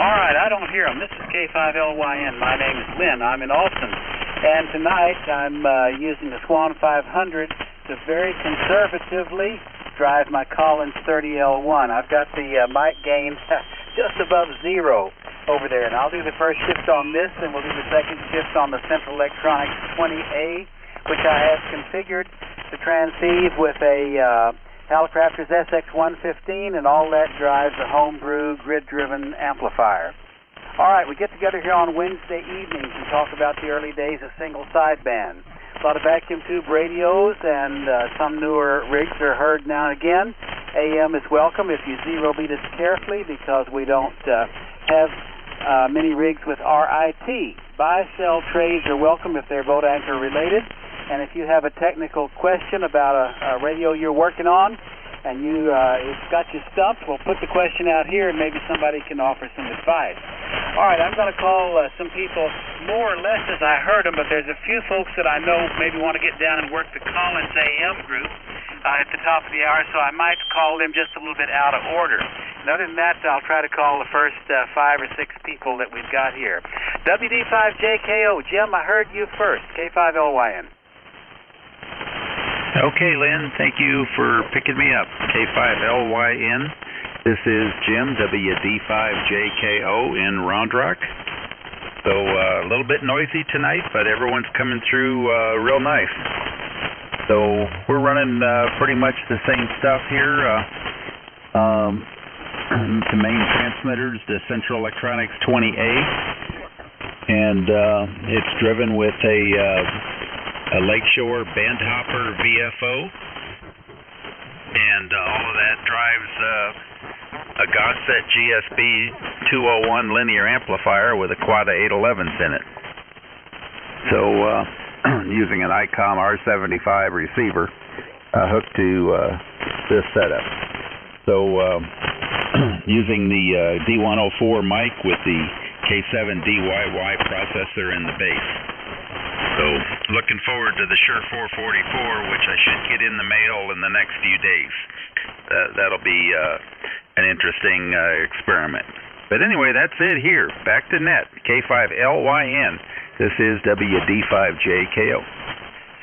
All right, I don't hear them. This is K5LYN. My name is Lynn. I'm in Austin. And tonight I'm using the Swan 500 to very conservatively drive my Collins 30L1. I've got the mic gain just above zero over there. And I'll do the first shift on this, and we'll do the second shift on the Central Electronics 20A, which I have configured to transceive with a Hallicrafters SX115, and all that drives a homebrew grid-driven amplifier. All right, we get together here on Wednesday evenings and talk about the early days of single sideband. A lot of vacuum tube radios and some newer rigs are heard now and again. AM is welcome if you zero beat us carefully, because we don't have many rigs with RIT. Buy-sell trades are welcome if they're boat anchor related. And if you have a technical question about a radio you're working on and it's got you stumped, we'll put the question out here and maybe somebody can offer some advice. All right, I'm going to call some people more or less as I heard them, but there's a few folks that I know maybe want to get down and work the Collins AM group at the top of the hour, so I might call them just a little bit out of order. And other than that, I'll try to call the first 5 or 6 people that we've got here. WD5JKO, Jim, I heard you first, K5LYN. Okay, Lynn, thank you for picking me up. K5LYN. This is Jim, WD5JKO in Round Rock. So a little bit noisy tonight, but everyone's coming through real nice. So we're running pretty much the same stuff here. The main transmitters, the Central Electronics 20A, and it's driven with a Lakeshore Bandhopper VFO, and all of that drives a Godset GSB 201 linear amplifier with a Quad 811s in it. So using an ICOM R75 receiver hooked to this setup. So using the D104 mic with the K7DYY processor in the base. So looking forward to the Shure 444, which I should get in the mail in the next few days. That'll be an interesting experiment. But anyway, that's it here. Back to net, K5LYN. This is WD5JKO.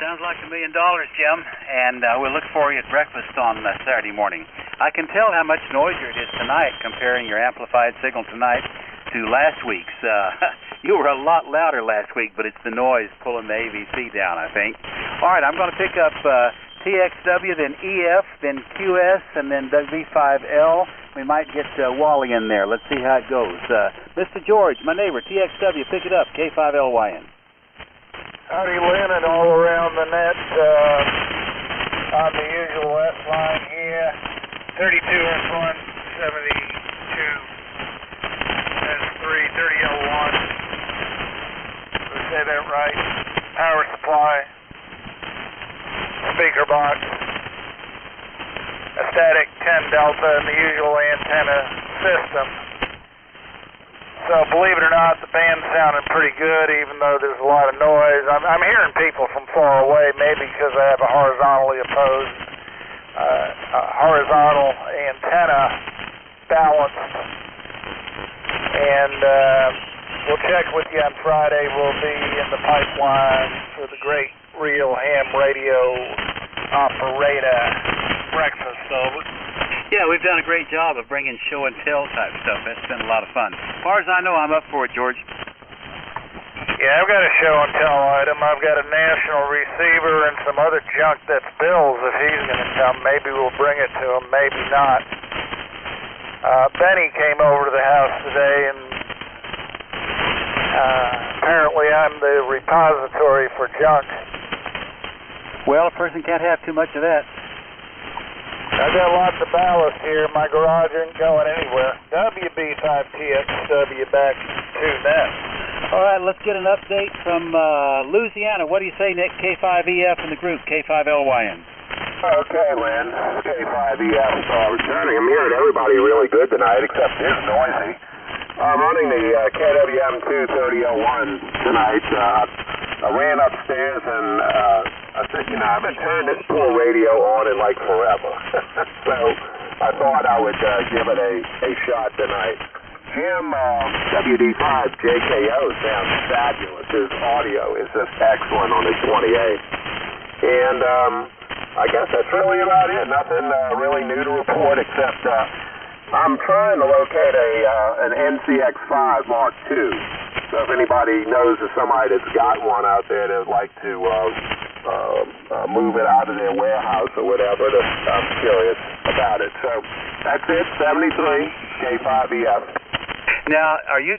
Sounds like $1 million, Jim, and we'll look for you at breakfast on Saturday morning. I can tell how much noisier it is tonight, comparing your amplified signal tonight to last week's. You were a lot louder last week, but it's the noise pulling the AVC down, I think. All right, I'm going to pick up TXW, then EF, then QS, and then W5L. We might get Wally in there. Let's see how it goes. Mr. George, my neighbor, TXW, pick it up, K5LYN. Howdy, Lynn, and all around the net on the usual S line here. 32S1, 72, S3, 30L1. Say that right. Power supply, speaker box, a static 10 delta, and the usual antenna system. So believe it or not, the band's sounding pretty good, even though there's a lot of noise. I'm hearing people from far away, maybe because I have a horizontally opposed, horizontal antenna balanced, and we'll check with you on Friday. We'll be in the pipeline for the great real ham radio operator breakfast. So, yeah, we've done a great job of bringing show and tell type stuff. That's been a lot of fun. As far as I know, I'm up for it, George. Yeah, I've got a show and tell item. I've got a national receiver and some other junk that's Bill's. If he's going to come, maybe we'll bring it to him, maybe not. Benny came over to the house today, and apparently I'm the repository for junk. Well, a person can't have too much of that. I've got lots of ballast here. My garage isn't going anywhere. WB5TXW back to net. All right, let's get an update from Louisiana. What do you say, Nick? K5EF in the group, K5LYN. Okay, Lynn. K5EF returning. I'm hearing everybody really good tonight, except it's noisy. I'm running the KWM230L1 tonight. I ran upstairs and I said, you know, I've been turning this poor radio on in like forever. So I thought I would give it a shot tonight. Jim, WD5 JKO sounds fabulous. His audio is just excellent on his 28. And I guess that's really about it. Nothing really new to report except I'm trying to locate an NCX5 Mark II. So if anybody knows of somebody that's got one out there that would like to move it out of their warehouse or whatever, I'm curious about it. So that's it, 73 K5EF. Now, are you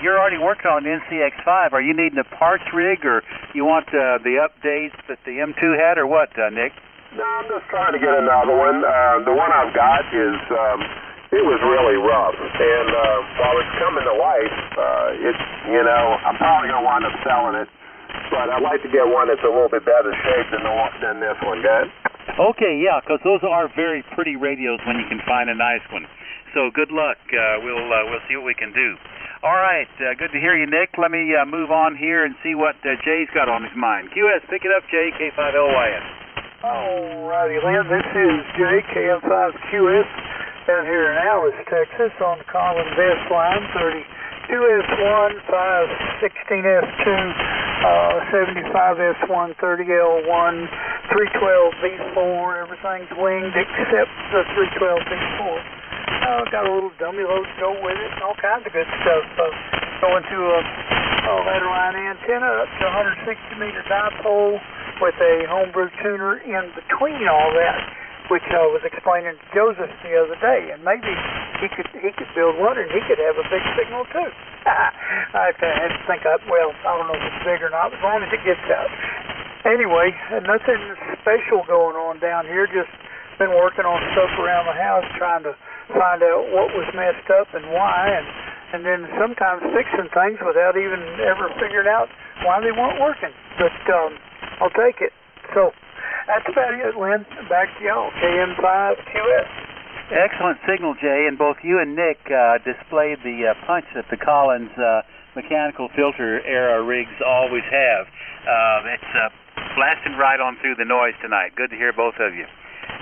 you're already working on an NCX5. Are you needing a parts rig, or you want the updates that the M2 had, or what, Nick? No, I'm just trying to get another one. The one I've got is it was really rough, and while it's coming to life, I'm probably going to wind up selling it, but I'd like to get one that's a little bit better shape than this one, good? Okay, yeah, because those are very pretty radios when you can find a nice one. So good luck. We'll see what we can do. All right, good to hear you, Nick. Let me move on here and see what Jay's got on his mind. QS, pick it up, Jay, K5LYN. All righty, Lynn. This is Jay, KM5QS. Down here in Alice, Texas, on the Collins S line, 32S1, 516S2, 75S1, 30L1, 312V4. Everything's winged except the 312V4. Got a little dummy load to go with it, and all kinds of good stuff. Going to a ladder line antenna up to 160-meter dipole with a homebrew tuner in between all that, which I was explaining to Joseph the other day, and maybe he could build one and he could have a big signal too. I had to think, I don't know if it's big or not, as long as it gets out. Anyway, nothing special going on down here, just been working on stuff around the house, trying to find out what was messed up and why, and then sometimes fixing things without even ever figuring out why they weren't working. But I'll take it. So that's about it, Lynn. Back to y'all, KM5QS. Excellent signal, Jay, and both you and Nick displayed the punch that the Collins mechanical filter era rigs always have. It's blasting right on through the noise tonight. Good to hear both of you.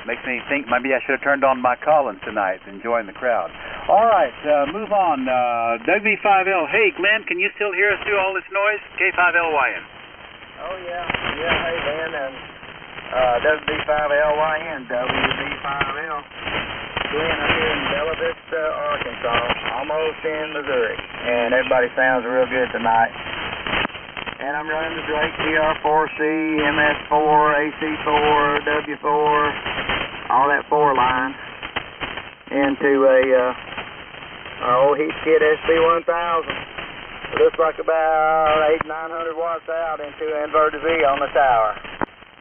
Makes me think maybe I should have turned on my Collins tonight and joined the crowd. All right, move on. WV5L. Hey, Glenn, can you still hear us through all this noise? K5LYN. Oh, yeah. Yeah, hey, Ben, and WV5LYN, WV5L. Glenn, I'm here in Bella Vista, Arkansas, almost in Missouri, and everybody sounds real good tonight. And I'm running the Drake DR4C, MS4, AC4, W4, all that 4 line into a old heat kit SB1000. It looks like about 800-900 watts out into inverter Z on the tower.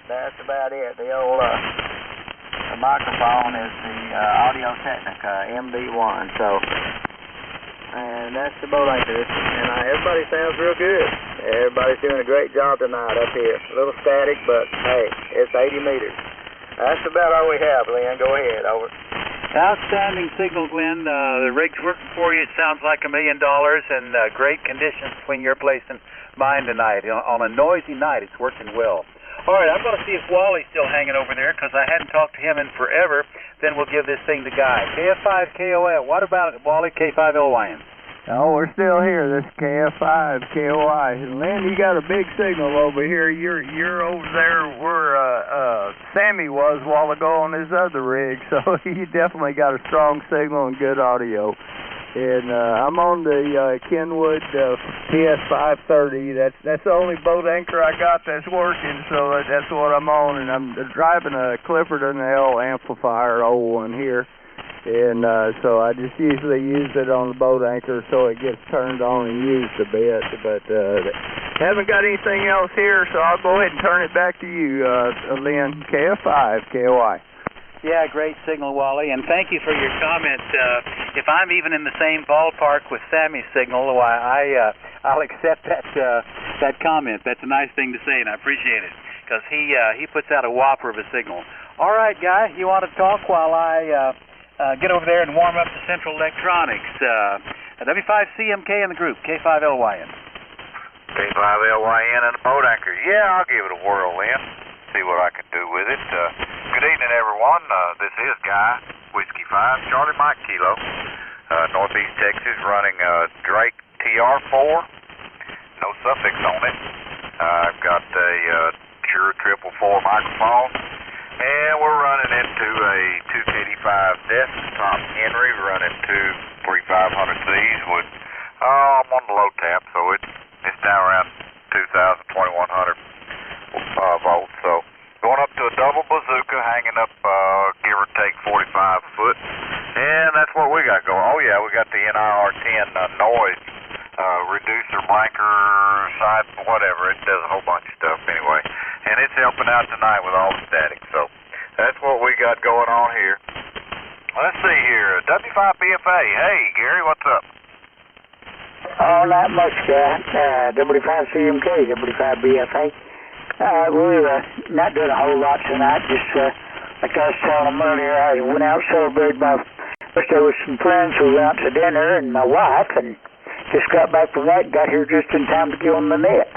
That's about it. The old the microphone is the Audio Technica MB1. So, and that's the boat anchor. And everybody sounds real good. Everybody's doing a great job tonight up here. A little static, but hey, it's 80 meters. That's about all we have, Lynn. Go ahead. Over. Outstanding signal, Glenn. The rig's working for you. It sounds like $1 million, and great conditions between your place and mine tonight. On a noisy night, it's working well. All right, I'm going to see if Wally's still hanging over there, because I hadn't talked to him in forever. Then we'll give this thing to Guy. KF5KOL. What about it, Wally? K5LYN. Oh, we're still here. This is KF5KOI. Lynn, you got a big signal over here. You're over there where Sammy was a while ago on his other rig, so you definitely got a strong signal and good audio. And I'm on the Kenwood PS530. That's the only boat anchor I got that's working, so that's what I'm on. And I'm driving a Clipperton L amplifier, old one here. And so I just usually use it on the boat anchor so it gets turned on and used a bit. But haven't got anything else here, so I'll go ahead and turn it back to you, Lynn. KF5KOI. Yeah, great signal, Wally, and thank you for your comment. If I'm even in the same ballpark with Sammy's signal, why I'll accept that comment. That's a nice thing to say, and I appreciate it, because he puts out a whopper of a signal. All right, Guy, you want to talk while I get over there and warm up the Central Electronics? W5CMK in the group, K5LYN. K5LYN and the boat anchor. Yeah, I'll give it a whirl, Lynn. See what I can do with it. Good evening, everyone. This is Guy, Whiskey 5, Charlie Mike Kilo. Northeast Texas, running Drake TR4, no suffix on it. I've got a Shure 444 microphone, and we're running into a 285 desktop Henry, running two 3500Cs with, I'm on the low tap, so it's down around 2,000, 2,100 volts. So going up to a double bazooka, hanging up, give or take 45 foot, and that's what we got going. Oh yeah, we got the NIR-10 noise reducer, blanker, side, whatever. It does a whole bunch of stuff anyway, and it's helping out tonight with all the static. So that's what we got going on here. Let's see here, W5BFA. Hey Gary, what's up? Oh, not much, W5CMK, W5BFA. We're not doing a whole lot tonight, just like I was telling them earlier, I went out and celebrated there was some friends who went out to dinner and my wife, and just got back from that, got here just in time to get on the net.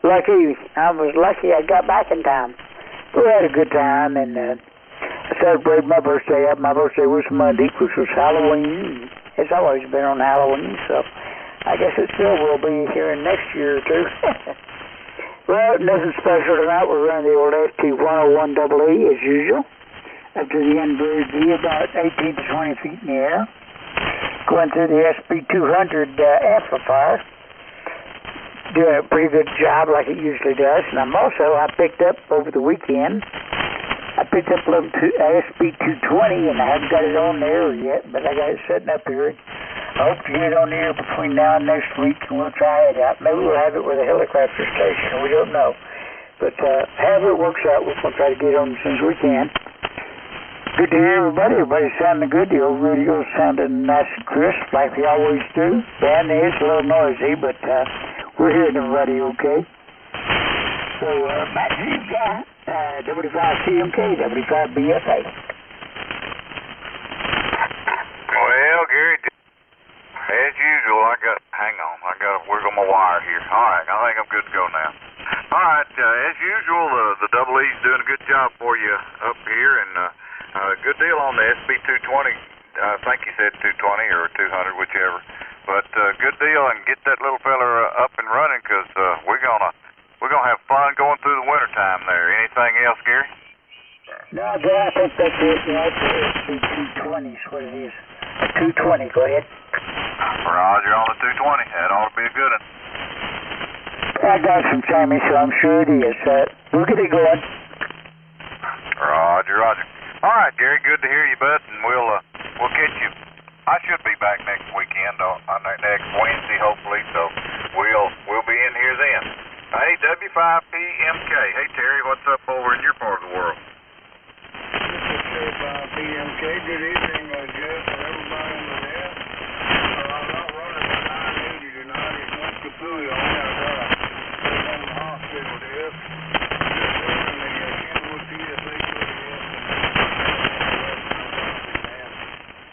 I was lucky I got back in time. We had a good time, and I celebrated my birthday. My birthday was Monday, which was Halloween. It's always been on Halloween, so I guess it still will be here in next year or two. Well, nothing special tonight. We're running the old ST-101EE as usual. Up to the NBRD, about 18 to 20 feet in the air. Going through the SB200 amplifier. Doing a pretty good job like it usually does. And I picked up over the weekend, I picked up a little SB220, and I haven't got it on the air yet, but I got it setting up here. I hope to get it on the air between now and next week, and we'll try it out. Maybe we'll have it with a helicopter station. We don't know. But however it works out, we'll try to get it on as soon as we can. Good to hear everybody. Everybody's sounding good. The old radio's sounding nice and crisp like we always do. Dan is a little noisy, but we're hearing everybody okay. So back to you guys. W5CMK, W5BFA. Well, Gary, as usual, hang on, I got to wiggle my wire here. All right, I think I'm good to go now. All right, as usual, the Double E's doing a good job for you up here, and good deal on the SB220. I think you said 220 or 200, whichever. But good deal, and get that little fella up and running, because we're gonna have fun going through the winter time there. Anything else, Gary? No, I think that's it. Yeah, it's SB220 is what it is. 220, go ahead. Roger on the 220. That ought to be a good one. I got some Sammy, so I'm sure it is. We'll get it going. Roger, roger. All right, Gary, good to hear you, bud, and we'll catch you. I should be back next weekend, on next Wednesday, hopefully, so we'll be in here then. Hey, W5PMK. Hey, Terry, what's up over in your part of the world? This is K5PMK. Good evening, Jeff, and everybody in the net. I'm not running the 980 tonight. It's not Kapooey on. I've got to go down to the hospital, Jeff. Just running the Kenwood PSA 30S.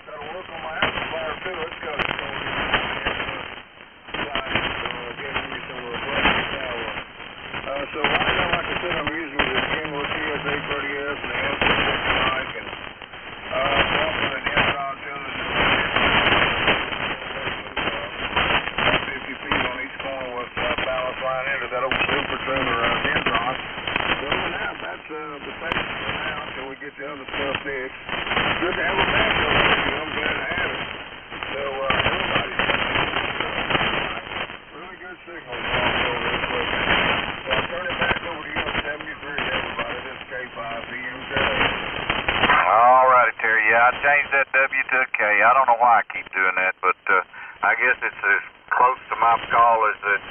Got to work on my amplifier, too. It's got to go in. So right now, like I said, I'm using the Kenwood PSA 30S and the M6 mic, and walking an inside tuner and 50 feet on each corner with balance line into that old super tuner Dendron. So now, that's the station for now until we get the other stuff fixed. Good to have a backup with you. I'm glad to have it. So everybody's really good signals all over this place. So I'll turn it back over to you on 73, everybody. This is K5PMK. All righty, Terry. Yeah, I changed that W to a K. I don't know why I keep doing that, but I guess it's as close to my call as it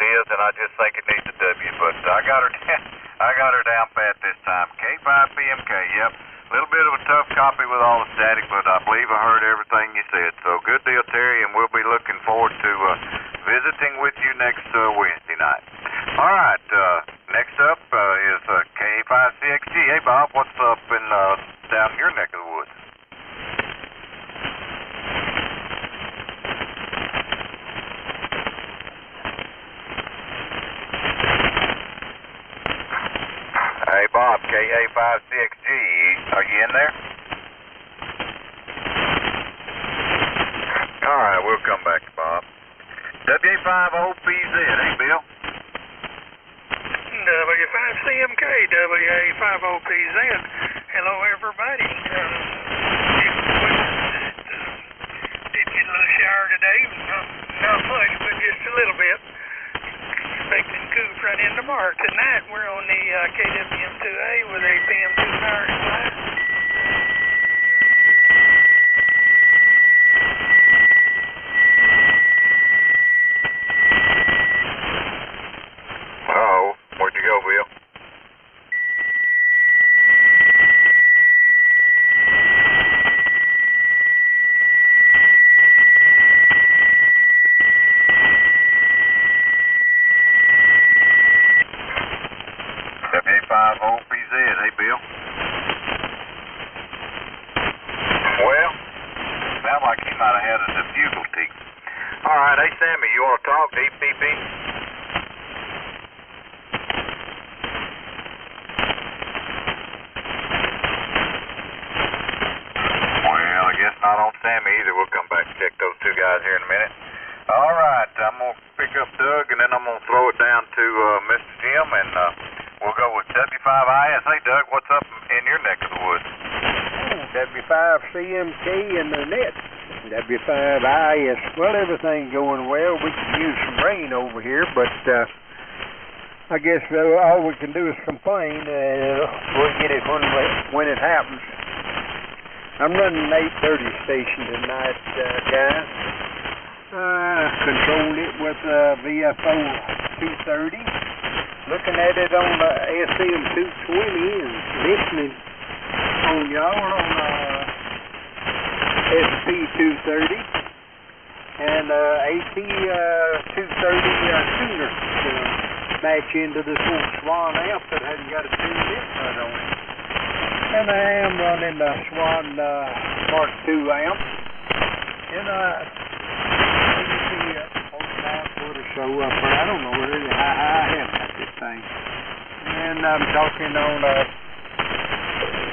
is, and I just think it needs a W. But I got her down pat this time. K5PMK. Yep. A little bit of a tough copy with all the static, but I believe I heard everything you said. So good deal, Terry, and we'll be looking forward to visiting with you next Wednesday night. All right, next up is K5CXG. Hey, Bob, what's up in down your neck of the woods? Hey, Bob, KA5CXG, are you in there? come back to Bob. WA50PZ, hey, Bill. W5CMK, WA50PZ. Hello, everybody. Did get a little shower today. Not much, but just a little bit. Expecting cool front end tomorrow. Tonight, we're on the KWM2A with a PM2 power supply. Uh-oh. Where'd you go, Bill? WA50PZ, hey, Bill. Well, sounds like he might have had a difficulty. All right, hey, Sammy, you want to talk? DPP? Well, I guess not on Sammy either. We'll come back and check those two guys here in a minute. All right, I'm going to pick up Doug, and then I'm going to throw it down to Mr. Jim, and we'll go with W5IS. Hey, Doug, what's up in your neck of the woods? W5CMK and the net. W5IS. Well, everything's going well. We could use some rain over here, but I guess all we can do is complain. We'll get it when it happens. I'm running an 830 station tonight, guys. Controlled it with VFO 230. Looking at it on SM 220 and listening on y'all on SP 230 and AT 230 tuner to match into this old Swan amp that hadn't got a tuned input on it. And I am running the Swan Mark II amp. And so I don't know really how I have got this thing. And I'm talking on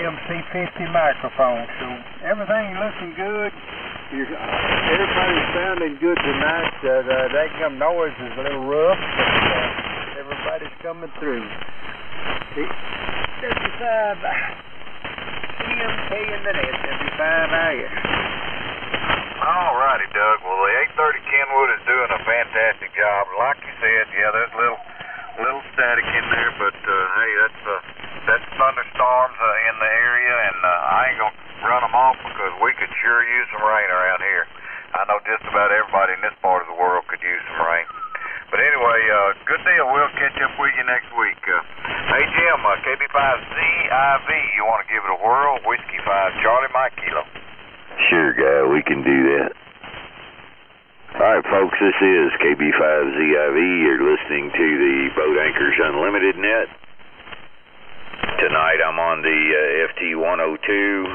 MC50 microphone, so everything looking good. Everybody's sounding good tonight. That come noise is a little rough, but everybody's coming through. 35 CMK in the net, 35IS. All righty, Doug. Well, the 830 Kenwood is doing a fantastic job. Like you said, yeah, there's a little static in there, but hey, that's thunderstorms in the area, and I ain't gonna run them off because we could sure use some rain around here. I know just about everybody in this part of the world could use some rain. But anyway, good deal. We'll catch up with you next week. Hey, Jim, KB5ZIV, you want to give it a whirl? Whiskey 5 Charlie Mike Kilo. Sure, guy, we can do that. Alright, folks, this is KB5ZIV. You're listening to the Boat Anchors Unlimited net. Tonight I'm on the FT102.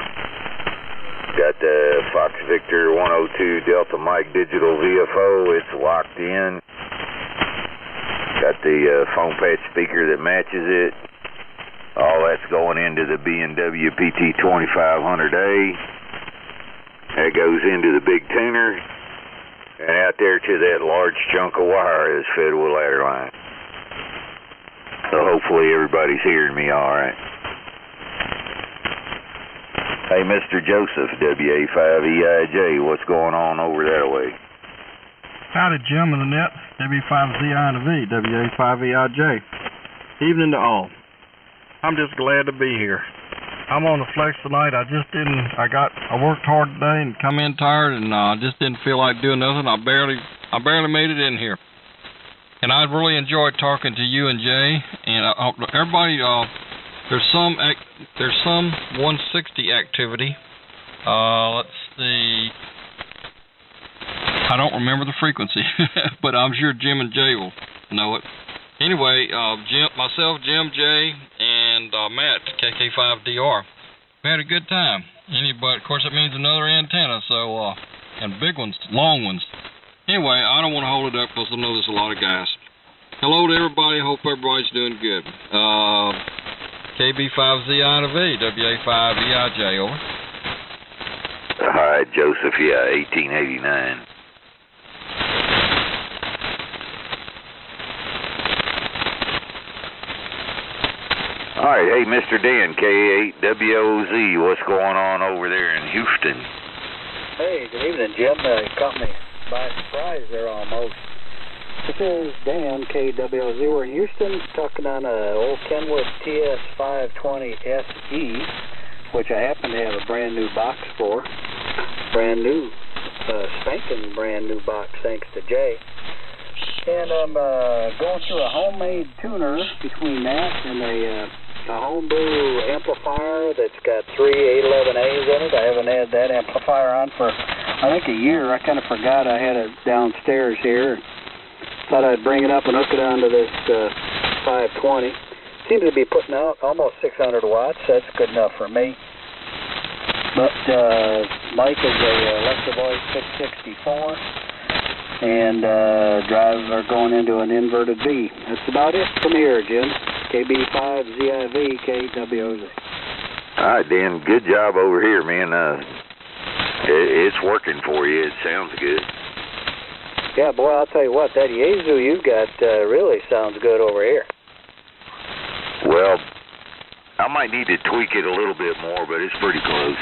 Got the Fox Victor 102 Delta Mike Digital VFO. It's locked in. Got the foam patch speaker that matches it. All that's going into the B&W PT2500A. That goes into the big tuner, and out there to that large chunk of wire is fed with ladder line. So hopefully everybody's hearing me all right. Hey, Mr. Joseph, WA5EIJ, what's going on over that way? Howdy, Jim in the net, W5ZI&V, WA5EIJ. Evening to all. I'm just glad to be here. I'm on the flex tonight. I worked hard today and come in tired, and just didn't feel like doing nothing. I barely made it in here. And I really enjoyed talking to you and Jay, and everybody. There's some 160 activity. Let's see. I don't remember the frequency, but I'm sure Jim and Jay will know it. Anyway, myself, Jim, Jay, and Matt, KK5DR. We had a good time. But of course, it means another antenna, so, and big ones, long ones. Anyway, I don't want to hold it up because I know there's a lot of guys. Hello to everybody. Hope everybody's doing good. KB5ZI&V, WA5EIJ, over. Hi, Joseph. Yeah, 1889. All right, hey, Mr. Dan, K8WOZ, what's going on over there in Houston? Hey, good evening, Jim. You caught me by surprise there almost. This is Dan, KWOZ. We're in Houston, talking on a old Kenwood TS520 SE, which I happen to have a brand new box for. Brand new, spanking brand new box, thanks to Jay. And I'm going through a homemade tuner between that and a homebrew amplifier that's got 3 811As in it. I haven't had that amplifier on for, I think, a year. I kind of forgot I had it downstairs here. Thought I'd bring it up and hook it onto this 520. Seems to be putting out almost 600 watts. That's good enough for me. But mic is a Alexa Voice 664. And drive are going into an inverted V. That's about it from here, Jim. KB5ZIV, KWOZ. All right, Dan, good job over here, man. It's working for you. It sounds good. Yeah, boy, I'll tell you what, that Yaesu you've got really sounds good over here. Well, I might need to tweak it a little bit more, but it's pretty close.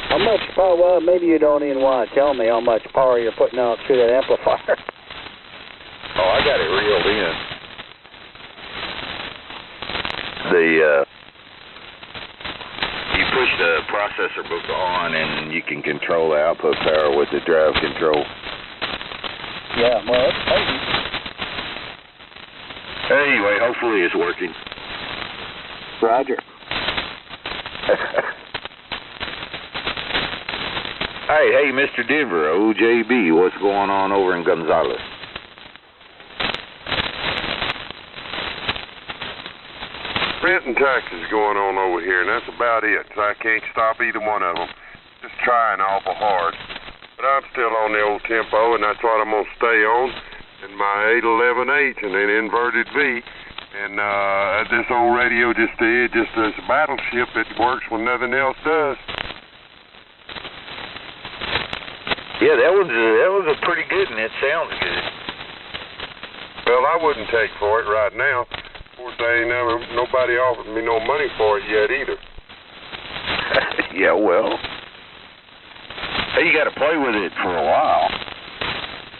How much power? Well, maybe you don't even want to tell me how much power you're putting out through that amplifier. Oh, I got it reeled in. You push the processor book on, and you can control the output power with the drive control. Yeah, well, it's crazy. Anyway, hopefully it's working. Roger. Hey, Mr. Denver, OJB, what's going on over in Gonzales? Rent and taxes going on over here, and that's about it. So I can't stop either one of them. Just trying awful hard. But I'm still on the old tempo, and that's what I'm going to stay on. And my 811H and an inverted V. And this old radio just a battleship that works when nothing else does. Yeah, that was a pretty good, and it sounds good. Well, I wouldn't take for it right now. Of course, nobody offered me no money for it yet either. Yeah, well, hey, you got to play with it for a while.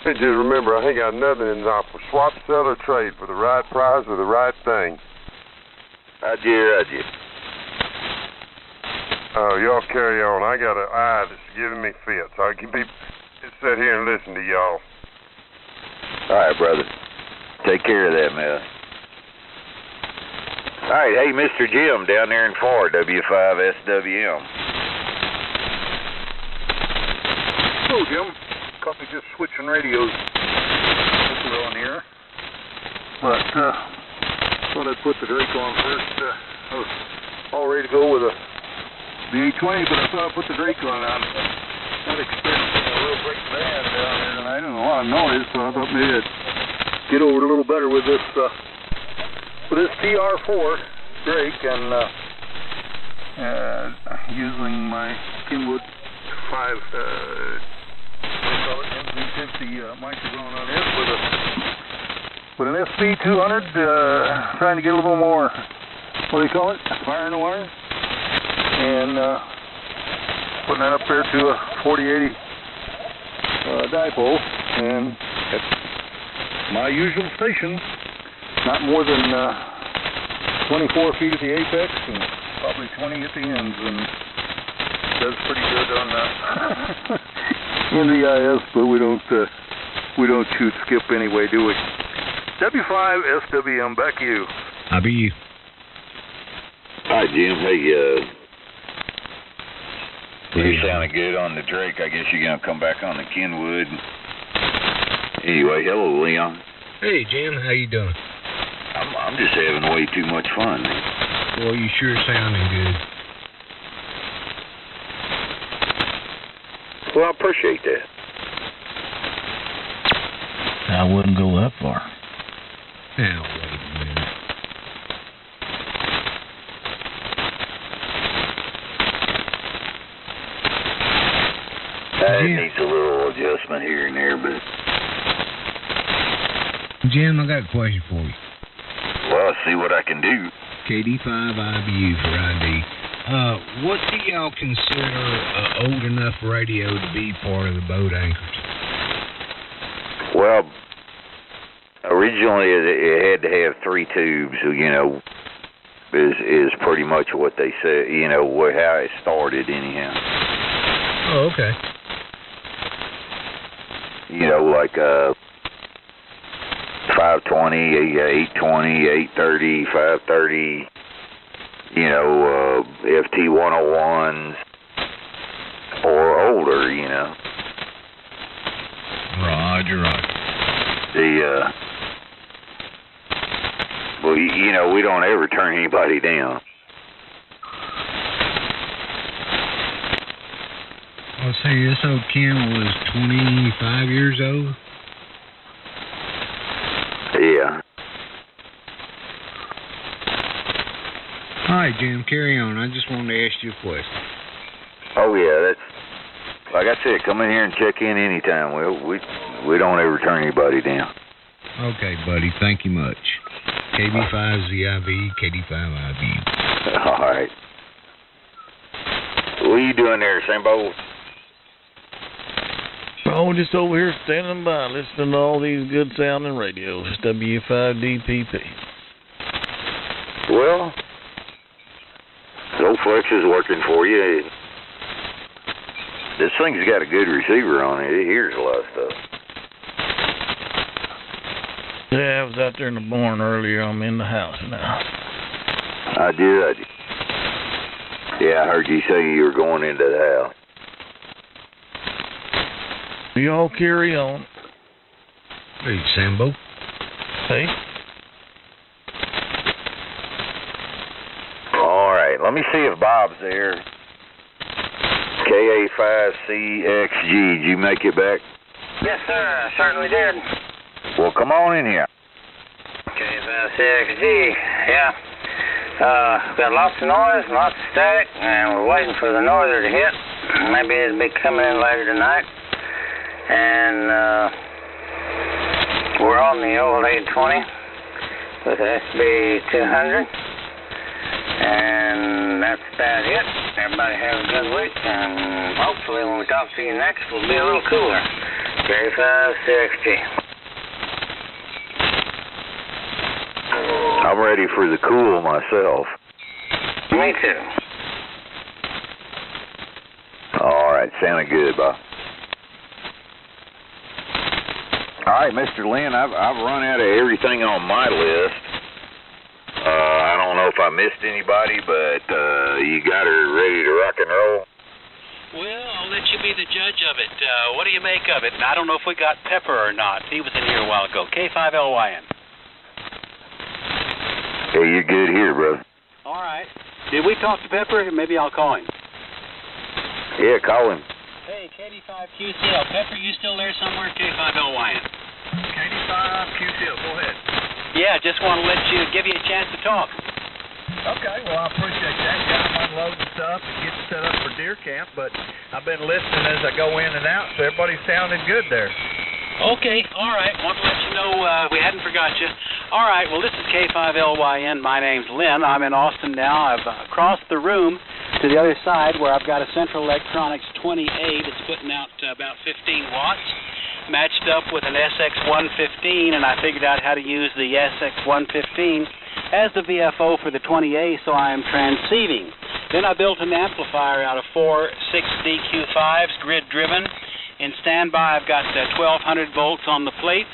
Hey, just remember, I ain't got nothing in for swap, sell, or trade for the right price or the right thing. Roger. Oh, y'all carry on. I got an eye that's giving me fits. I can just sit here and listen to y'all. All right, brother. Take care of that, man. All right, hey, Mr. Jim down there in Ford, W5SWM. Hello, Jim. Caught me just switching radios on here. But thought I'd put the Drake on first. I was all ready to go with the 820, but I thought I'd put the Drake on. I'm not experiencing a real great band down there tonight, and a lot of noise, so I thought maybe I'd get over it a little better with this TR4 Drake, and using my Kenwood 5 MZ50 microphone on it with an SP200, trying to get a little more, what do you call it, fire in the wire, and putting that up there to a 4080 dipole, and at my usual station, not more than 24 feet at the apex and probably 20 at the ends, and does pretty good on NDIS, but we don't shoot skip anyway, do we? W5SWM, back to you. I'll be you. Hi, Jim. Hey, you're sounding good on the Drake. I guess you're going to come back on the Kenwood. Anyway, hello, Leon. Hey, Jim. How you doing? I'm just having way too much fun, man. Well, you sure sounding good. Well, I appreciate that. I wouldn't go that far. Now, wait a minute. It needs a little adjustment here and there, but... Jim, I got a question for you. Well, I'll see what I can do. KD5IBU for ID. What do y'all consider old enough radio to be part of the boat anchors? Well, originally it had to have 3 tubes, you know, is pretty much what they said, you know, how it started anyhow. Oh, okay. You know, like 520, 820, 830, 530, you know, FT 101s or older, you know. Roger. Well, you know, we don't ever turn anybody down. I'll say this old Ken was 25 years old. Yeah. All right, Jim, carry on. I just wanted to ask you a question. Oh, yeah, that's, like I said, come in here and check in anytime. We don't ever turn anybody down. Okay, buddy, thank you much. KB5ZIV, KD5IB. All right. What are you doing there, Sambo? Oh, just over here standing by, listening to all these good sounding radios. W5DPP. Well, old Flex is working for you. This thing's got a good receiver on it. It hears a lot of stuff. Yeah, I was out there in the barn earlier. I'm in the house now. I did. Yeah, I heard you say you were going into the house. Y'all carry on. Hey, Sambo. Hey. All right, let me see if Bob's there. KA5CXG, did you make it back? Yes, sir. I certainly did. Well, come on in here. KA5CXG, yeah. Got lots of noise, lots of static, and we're waiting for the norther to hit. Maybe it'll be coming in later tonight. And we're on the old 820 with SB 200. And that's about it. Everybody have a good week, and hopefully when we talk to you next, we'll be a little cooler. KA5CXG. I'm ready for the cool myself. Me too. All right, sounded good, Bob. All right, Mr. Lynn, I've run out of everything on my list. I don't know if I missed anybody, but you got her ready to rock and roll? Well, I'll let you be the judge of it. What do you make of it? I don't know if we got Pepper or not. He was in here a while ago. K5LYN. Hey, you're good here, brother. All right. Did we talk to Pepper? Maybe I'll call him. Yeah, call him. Hey, KD5QCL. Pepper, you still there somewhere? K5LYN. KD5QCL, go ahead. Yeah, just want to give you a chance to talk. Okay, well, I appreciate that. Got them unloading stuff and getting set up for deer camp, but I've been listening as I go in and out, so everybody sounded good there. Okay, all right. Want to let you know we hadn't forgot you. All right, well, this is K5LYN. My name's Lynn. I'm in Austin now. I've crossed the room to the other side where I've got a Central Electronics 20A that's putting out about 15 watts, matched up with an SX115, and I figured out how to use the SX115 as the VFO for the 20A, so I am transceiving. Then I built an amplifier out of 4 6DQ5s, grid-driven. In standby, I've got 1,200 volts on the plates,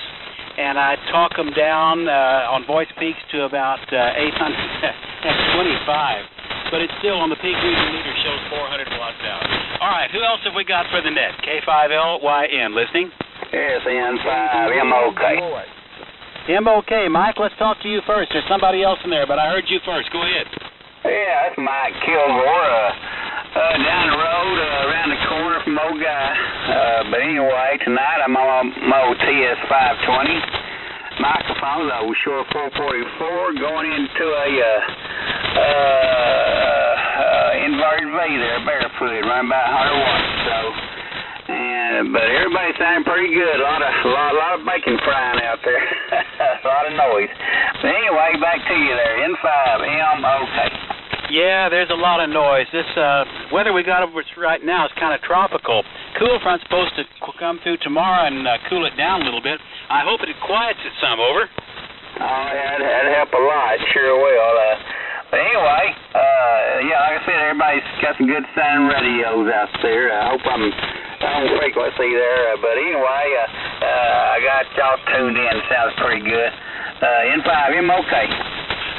and I talk them down on voice peaks to about 825. But it's still on the peak reading meter shows 400 watts out. All right, who else have we got for the net? K5LYN, listening? Yes, N5MOK. MOK, Mike, let's talk to you first. There's somebody else in there, but I heard you first. Go ahead. Yeah, that's Mike Kilgore. Down the road, around the corner from old guy. But anyway, tonight I'm on my TS520 microphone. I was sure 444 going into a inverted V there, barefooted, running about 100 watts. So, and but everybody sounded pretty good. A lot of bacon frying out there. A lot of noise. But anyway, back to you there. N5M, okay. Yeah, there's a lot of noise. This weather we got over right now is kind of tropical. Cool front's supposed to come through tomorrow and cool it down a little bit. I hope it quiets it some. Over. Oh, yeah, that'd help a lot. Sure will. But anyway, yeah, like I said, everybody's got some good sound radios out there. I hope I'm on frequency there. But anyway, I got y'all tuned in. Sounds pretty good. N5M, okay.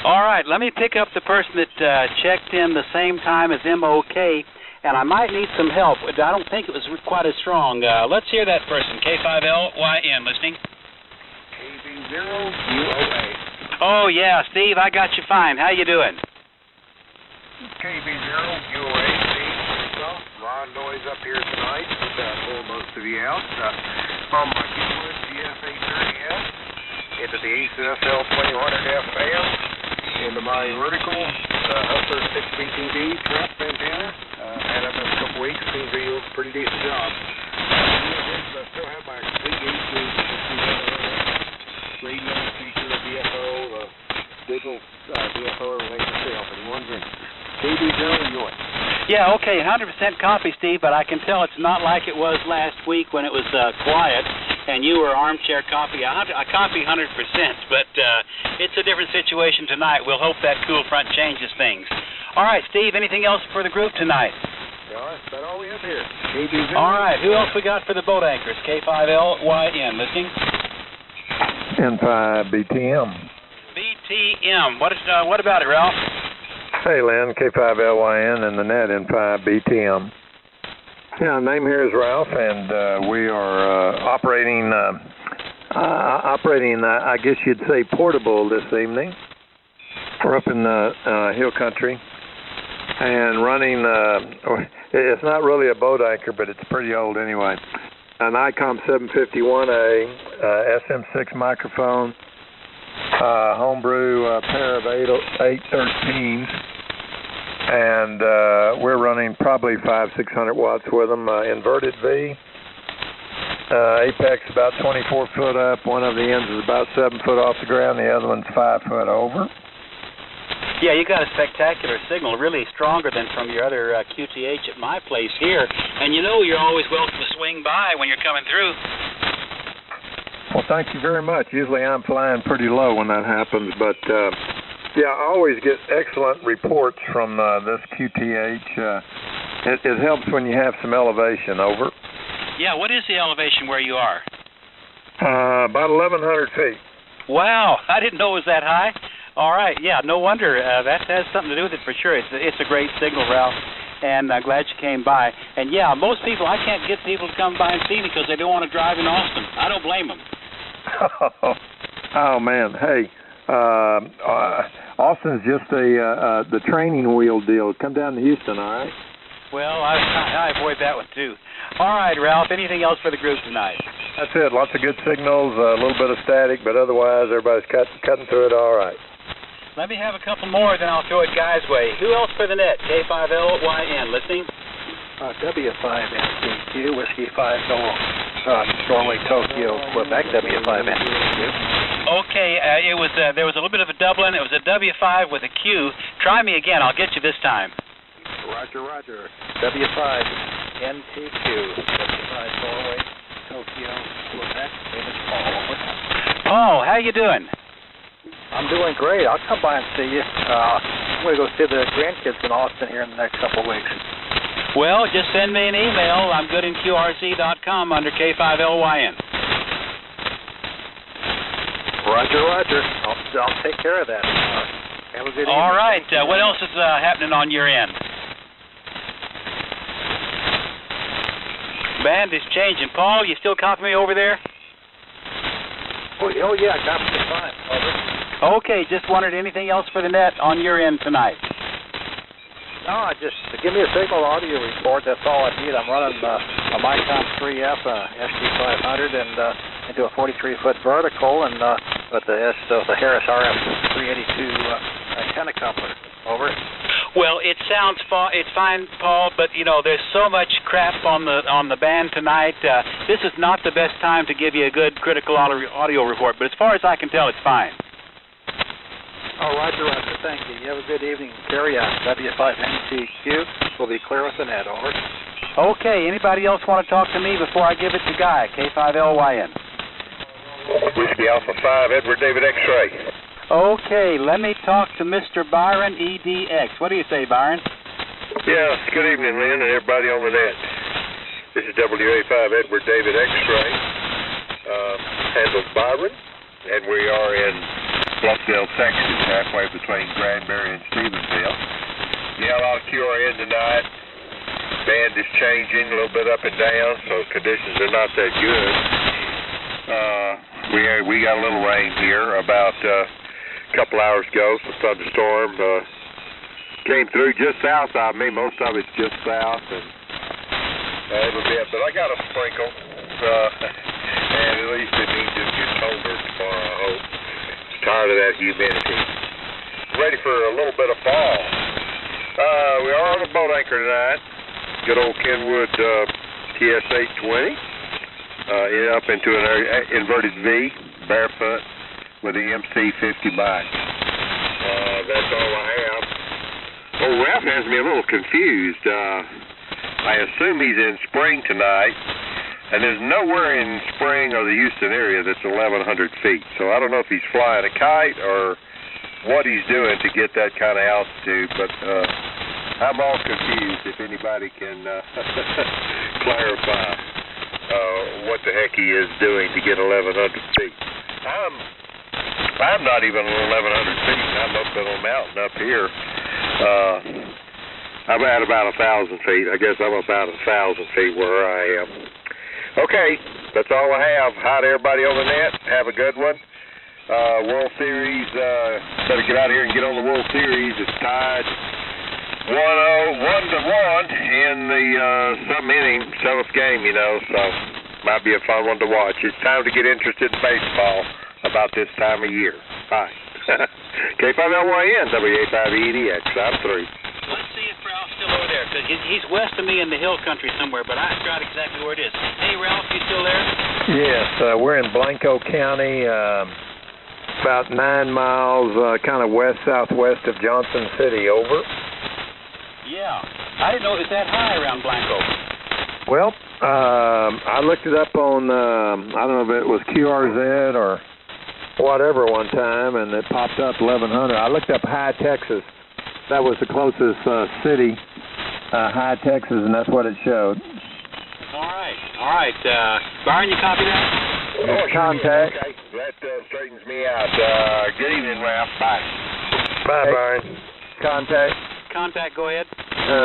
All right, let me pick up the person that checked in the same time as MOK, and I might need some help. I don't think it was quite as strong. Let's hear that person. K5LYN, listening. KB0UOA. Oh, yeah, Steve, I got you fine. How you doing? KB0UOA. A lot of noise up here tonight. Pull most of you out. On my Keywood GS830S, into the ACSL 2000 FM, into my vertical Hustler 6BTV trap antenna. Had up in a couple weeks. Seems to do a pretty decent job. I still have my VH radio feature, DFO, digital DFO, everything for sale. If anyone's in KB0 York. Yeah, okay, 100% copy, Steve, but I can tell it's not like it was last week when it was quiet and you were armchair copy. I copy 100%, but it's a different situation tonight. We'll hope that cool front changes things. All right, Steve, anything else for the group tonight? Yeah, that's about all we have here. All right, who else we got for the boat anchors? K5LYN, listening? N5BTM. BTM. What about it, Ralph? Hey, Lynn, K5LYN and the net N5BTM. Yeah, name here is Ralph, and we are operating, I guess you'd say portable this evening. We're up in the hill country and running, it's not really a boat anchor, but it's pretty old anyway. An ICOM 751A, SM6 microphone, homebrew pair of 813s, and we're running probably 500-600 watts with them. Inverted V, apex about 24 foot up. One of the ends is about 7 foot off the ground. The other one's 5 foot over. Yeah, you got a spectacular signal, really stronger than from your other QTH at my place here. And you know you're always welcome to swing by when you're coming through. Well, thank you very much. Usually I'm flying pretty low when that happens, but yeah, I always get excellent reports from this QTH. It helps when you have some elevation. Over. Yeah, what is the elevation where you are? About 1,100 feet. Wow, I didn't know it was that high. All right, yeah, no wonder. That has something to do with it for sure. It's a great signal, Ralph, and I'm glad you came by. And yeah, most people, I can't get people to come by and see me because they don't want to drive in Austin. I don't blame them. Oh man, hey, Austin's just the training wheel deal. Come down to Houston, all right? Well, I avoid that one too. All right, Ralph, anything else for the group tonight? That's it. Lots of good signals, a little bit of static, but otherwise everybody's cutting through it all right. Let me have a couple more, then I'll throw it Guy's way. Who else for the net? K5LYN, listening? W5NCQ, Whiskey 5 Norway, Tokyo, Quebec, W5NCQ. Okay, there was a little bit of a doubling. It was a W5 with a Q. Try me again. I'll get you this time. Roger, Roger. W5NTQ, W5 Norway, Tokyo, Quebec, David Paul. Paul, how you doing? I'm doing great. I'll come by and see you. I'm going to go see the grandkids in Austin here in the next couple of weeks. Well, just send me an email. I'm goodinqrz.com under K5LYN. Roger, Roger. I'll take care of that. Have a good evening. All right. What else is happening on your end? Band is changing. Paul, you still copy me over there? Oh yeah, copy me fine. Over. Okay, just wondered anything else for the net on your end tonight? No, just give me a signal audio report. That's all I need. I'm running a Micom 3F SG500 and into a 43-foot vertical, and with the Harris RF 382 antenna coupler. Over. Well, it sounds it's fine, Paul, but you know there's so much crap on the band tonight. This is not the best time to give you a good critical audio report, but as far as I can tell, it's fine. Oh, Roger, thank you. You have a good evening. Carry on. W5NTQ will be clear with the net, over. Okay, anybody else want to talk to me before I give it to Guy, K5LYN? Whiskey Alpha 5, Edward David X-Ray. Okay, let me talk to Mr. Byron EDX. What do you say, Byron? Yeah, good evening, Lynn, and everybody on the net. This is WA5 Edward David X-Ray, handles Byron, and we are in Bluffdale, Texas, halfway between Granbury and Stevensville. Yeah, a lot of QRN tonight. Band is changing a little bit up and down, so conditions are not that good. We got a little rain here about a couple hours ago. Some thunderstorm came through just south of me. Most of it's just south, and a little bit. But I got a sprinkle, and at least it means it'll get colder tomorrow, I hope. Tired of that humidity. Ready for a little bit of fall. We are on a boat anchor tonight. Good old Kenwood TS820. Up into an inverted V, barefoot, with the MC50 bike. That's all I have. Oh, Ralph has me a little confused. I assume he's in Spring tonight, and there's nowhere in Spring or the Houston area that's 1,100 feet. So I don't know if he's flying a kite or what he's doing to get that kind of altitude, but I'm all confused if anybody can clarify what the heck he is doing to get 1,100 feet. I'm not even 1,100 feet. I'm up on a mountain up here. I'm at about 1,000 feet. I guess I'm about 1,000 feet where I am. Okay, that's all I have. Hi to everybody on the net. Have a good one. World Series, better get out here and get on the World Series. It's tied 1-1 in the seventh game, you know, so might be a fun one to watch. It's time to get interested in baseball about this time of year. Bye. K5LYN, WA5EDX, I'm through. Let's see if Ralph's still over there, because he's west of me in the hill country somewhere, but I forgot exactly where it is. Hey, Ralph, you still there? Yes, we're in Blanco County, about 9 miles kind of west-southwest of Johnson City, over. Yeah, I didn't know it was that high around Blanco. Well, I looked it up on, I don't know if it was QRZ or whatever one time, and it popped up 1,100. I looked up High, Texas. That was the closest city, High, Texas, and that's what it showed. All right. Byron, you copy that? Oh, contact. Okay, that straightens me out. Good evening, Ralph. Bye. Bye, Byron. Contact, go ahead.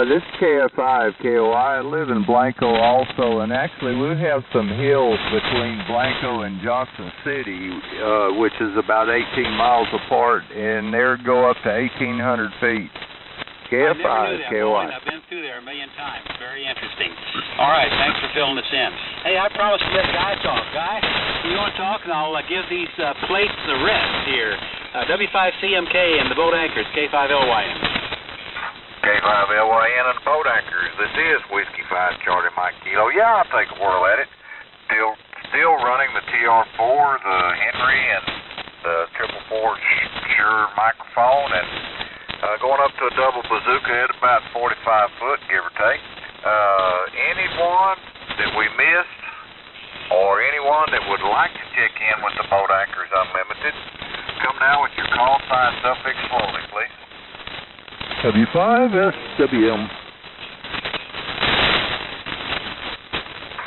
This is KF5KOI. I live in Blanco also, and actually we have some hills between Blanco and Johnson City, which is about 18 miles apart, and they go up to 1,800 feet. KF5KOI. I've been through there a million times. Very interesting. All right, thanks for filling us in. Hey, I promised to let Guy talk. Guy, you want to talk, and I'll give these plates a rest here. W5CMK and the boat anchors, K5LYN. K5LYN and the boat anchors. This is Whiskey 5 Charlie Mike Kilo. Yeah, I'll take a whirl at it. Still running the TR4, the Henry, and the 444 Shure microphone, and going up to a double bazooka at about 45 foot, give or take. Anyone that we missed, or anyone that would like to check in with the Boat Anchors Unlimited, come now with your call sign suffix slowly, please. W5SWM.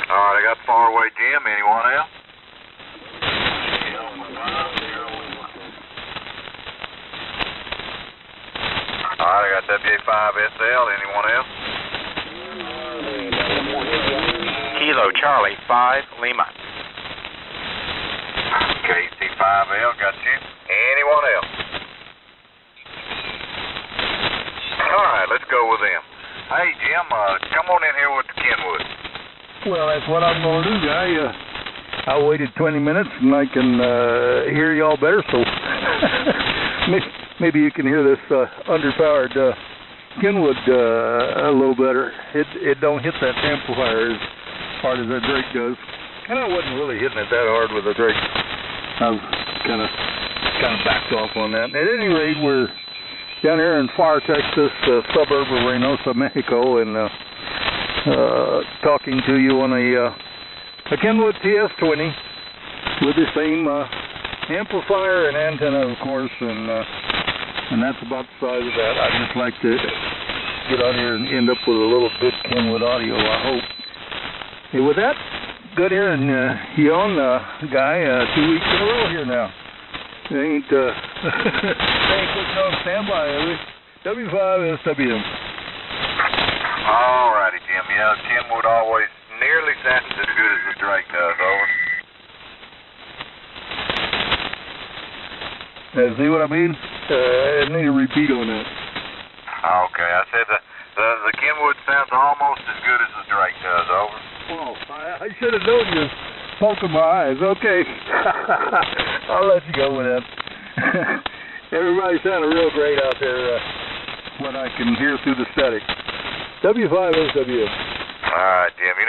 All right, I got Faraway Jim. Anyone else? All right, I got WA5SL. Anyone else? Kilo Charlie 5 Lima. KC5L, got you. Anyone else? All right, let's go with them. Hey, Jim, come on in here with the Kenwood. Well, that's what I'm going to do, Guy. I waited 20 minutes, and I can hear y'all better, so maybe you can hear this underpowered Kenwood a little better. It don't hit that amplifier as hard as that Drake does. And I wasn't really hitting it that hard with the Drake. I was kind of backed off on that. At any rate, we're down here in Far, Texas, suburb of Reynosa, Mexico, and talking to you on a Kenwood TS20 with the same amplifier and antenna, of course, and that's about the size of that. I'd just like to get out here and end up with a little good Kenwood audio, I hope. Hey, with that, good hearing you on, Guy, 2 weeks in a row here now. Ain't putting on standby, are we? W5SWM. All righty, Jim. Yeah, Kenwood always nearly sounds as good as the Drake does, over. See what I mean? I need a repeat on that. Okay, I said the Kenwood sounds almost as good as the Drake does, over. Oh, I should have known you was poking my eyes. Okay. I'll let you go with that. Everybody sounded real great out there, what I can hear through the static. W5SW. All right, Jim. You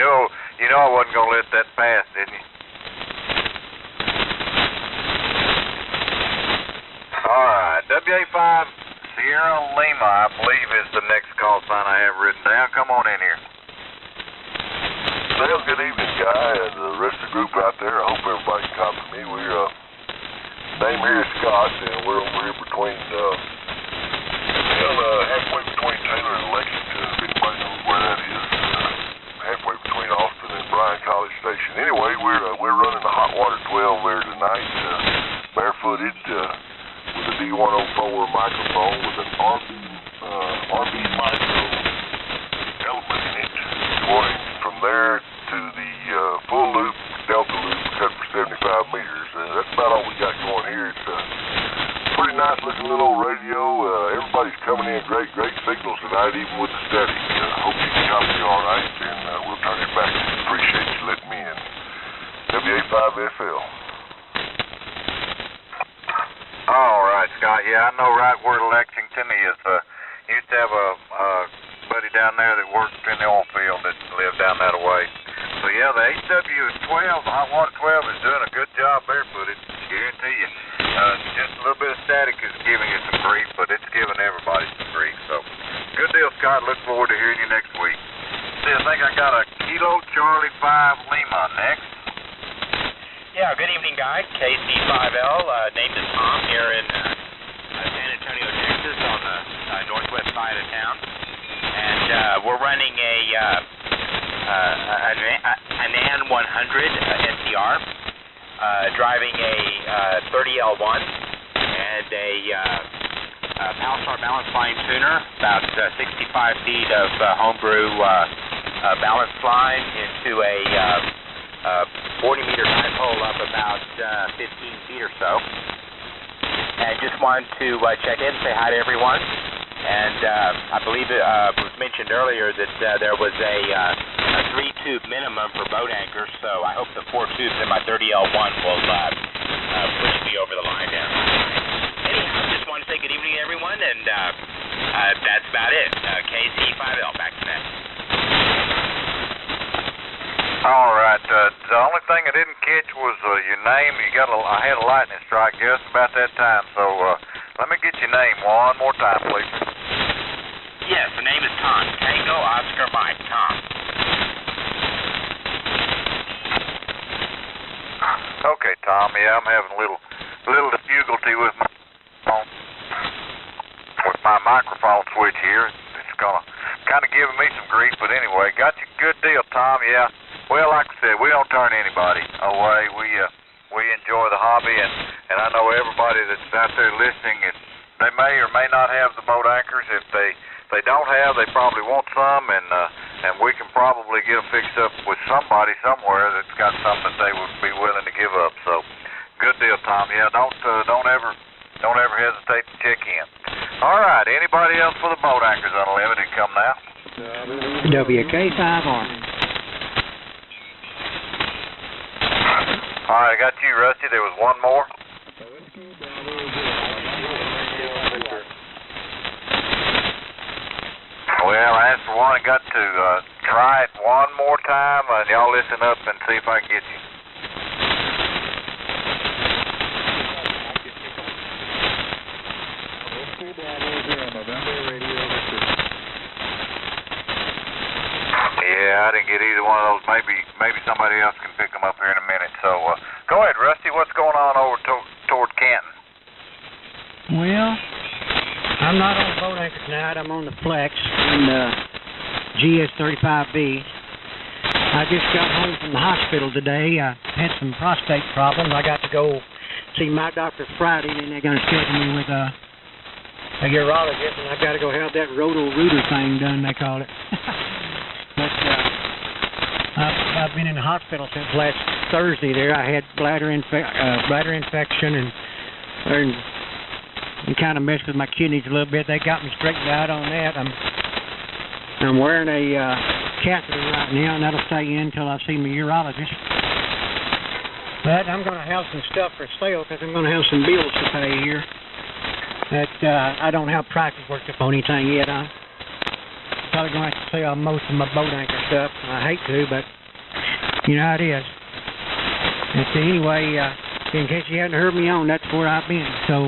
know I wasn't going to let that pass, didn't you? All right, WA5 Sierra Lima, I believe, is the next call sign I have written down. Come on in here. Well, good evening, Guy, and the rest of the group out there. I hope everybody can copy me. We're name here is Scott, and we're over here between halfway between Taylor and Lexington. If anybody knows where that is, halfway between Austin and Bryan College Station. Anyway, we're running the Hot Water 12 there tonight, barefooted, with a D104 microphone with an RB micro element in it, going from there to the full loop, delta loop, cut for 75 meters. That's about all we got going here. It's a pretty nice looking little radio. Everybody's coming in great signals tonight, even with the static. Hope you can copy me all right, and we'll turn it back. Appreciate you letting me in. WA5FL. All right, Scott. Yeah, I know right where Lexington is. Used to have a buddy down there that worked in the oil field that lived down that way. So yeah, the HW12, the Hot Water 12, is doing a good job barefooted. Guarantee you. Just a little bit of static is giving you some grief, but it's giving everybody some grief. So good deal, Scott. Look forward to hearing you next week. See, I think I got a Kilo Charlie 5 Lima next. Yeah, good evening, guys. KC5L, named as Tom here in San Antonio, Texas, on the northwest side of town. And we're running an AN 100 SDR, driving a 30L1 and a Palstar balance line tuner, about 65 feet of homebrew balance line into a 40-meter dipole up about 15 feet or so. And just wanted to check in, say hi to everyone. And I believe it was mentioned earlier that there was a 3-tube minimum for boat anchors, so I hope the 4 tubes in my 30L1 will push me over the line there. Anyhow, just want to say good evening to everyone, and that's about it. KC5L, back to that. All right. The only thing I didn't catch was your name. I had a lightning strike just about that time, so let me get your name one more time, please. Yes, the name is Tom. Tango Oscar Mike. Tom. Okay, Tom. Yeah, I'm having a little difficulty with my microphone switch here. It's kind of giving me some grief, but anyway, got you a good deal, Tom. Yeah. Well, like I said, we don't turn anybody away. We enjoy the hobby, and I know everybody that's out there listening, they may or may not have the boat anchors. If they don't have, they probably want some, and we can probably get them fixed up with somebody somewhere that's got something they would be willing to give up. So, good deal, Tom. Yeah, don't ever hesitate to check in. All right, anybody else for the Boat Anchors Unlimited, come now. WK5R. All right, I got you, Rusty. There was one more. Well, I asked for one and got to try it one more time, and y'all listen up and see if I can get you. Yeah, I didn't get either one of those. Maybe somebody else can pick them up here in a minute. So go ahead, Rusty. What's going on over toward Canton? Well, I'm not on the boat anchor tonight. I'm on the Flex in GS35B. I just got home from the hospital today. I had some prostate problems. I got to go see my doctor Friday, and they're going to schedule me with a urologist, and I've got to go have that roto-rooter thing done, they call it. But I've been in the hospital since last Thursday there. I had bladder infection and kind of messed with my kidneys a little bit. They got me straightened out on that. I'm wearing a catheter right now, and that'll stay in until I see my urologist. But I'm going to have some stuff for sale because I'm going to have some bills to pay here. That I don't have prices worked up on anything yet. I'm probably going to have to sell most of my boat anchor stuff. I hate to, but you know how it is. And so anyway, in case you hadn't heard me on, that's where I've been. So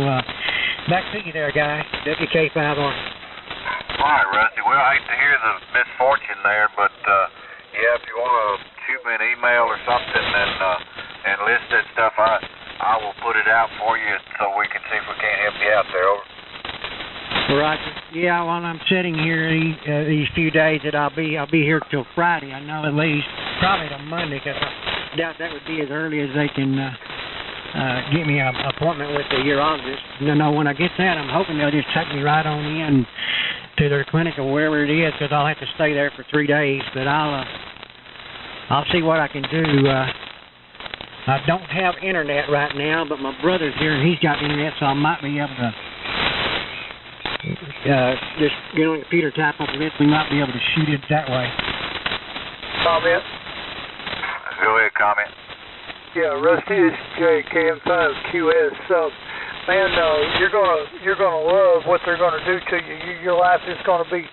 back to you there, guy. WK5R. All right, Rusty. Well, I hate to hear the misfortune there, but yeah, if you want to shoot me an email or something and list that stuff, I will put it out for you so we can see if we can't help you out there. Over. Roger. Yeah, while I'm sitting here these few days that I'll be here till Friday. I know at least probably till Monday because I doubt that would be as early as they can get me an appointment with the urologist. No, when I get that, I'm hoping they'll just take me right on in to their clinic or wherever it is because I'll have to stay there for 3 days. But I'll see what I can do. I don't have internet right now, but my brother's here and he's got internet, so I might be able to just get on the computer, type up a list. We might be able to shoot it that way. Comment? Go ahead, comment. Yeah, Rusty, it's JKM5QS. Man, you're gonna love what they're gonna do to you. Your life is gonna be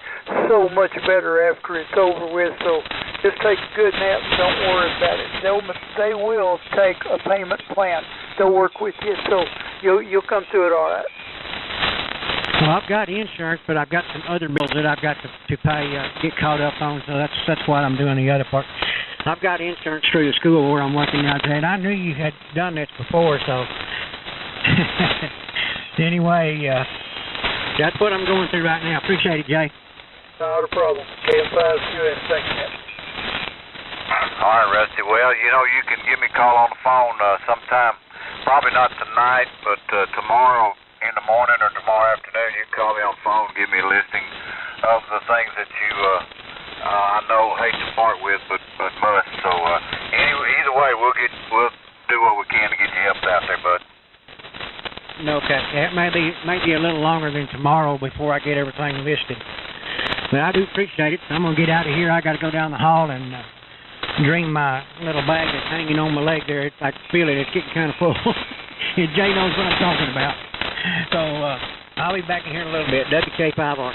so much better after it's over with. So just take a good nap. Don't worry about it. They will take a payment plan. They'll work with you, so you'll come through it all right. Well, I've got insurance, but I've got some other bills that I've got to pay, get caught up on. So that's why I'm doing the other part. I've got insurance through the school where I'm working out there, and I knew you had done this before, so anyway, that's what I'm going through right now. Appreciate it, Jay. Not a problem. KM5QS, thank you. All right, Rusty. Well, you can give me a call on the phone sometime. Probably not tonight, but tomorrow in the morning or tomorrow afternoon. You can call me on the phone, give me a listing of the things that you, I know, hate to part with, but must. So either way, we'll do what we can to get you helped out there, bud. Okay. It may be a little longer than tomorrow before I get everything listed. But I do appreciate it. I'm going to get out of here. I got to go down the hall and drain my little bag that's hanging on my leg there. I can feel it. It's getting kind of full. Jay knows what I'm talking about. So I'll be back in here in a little bit. WK5R. All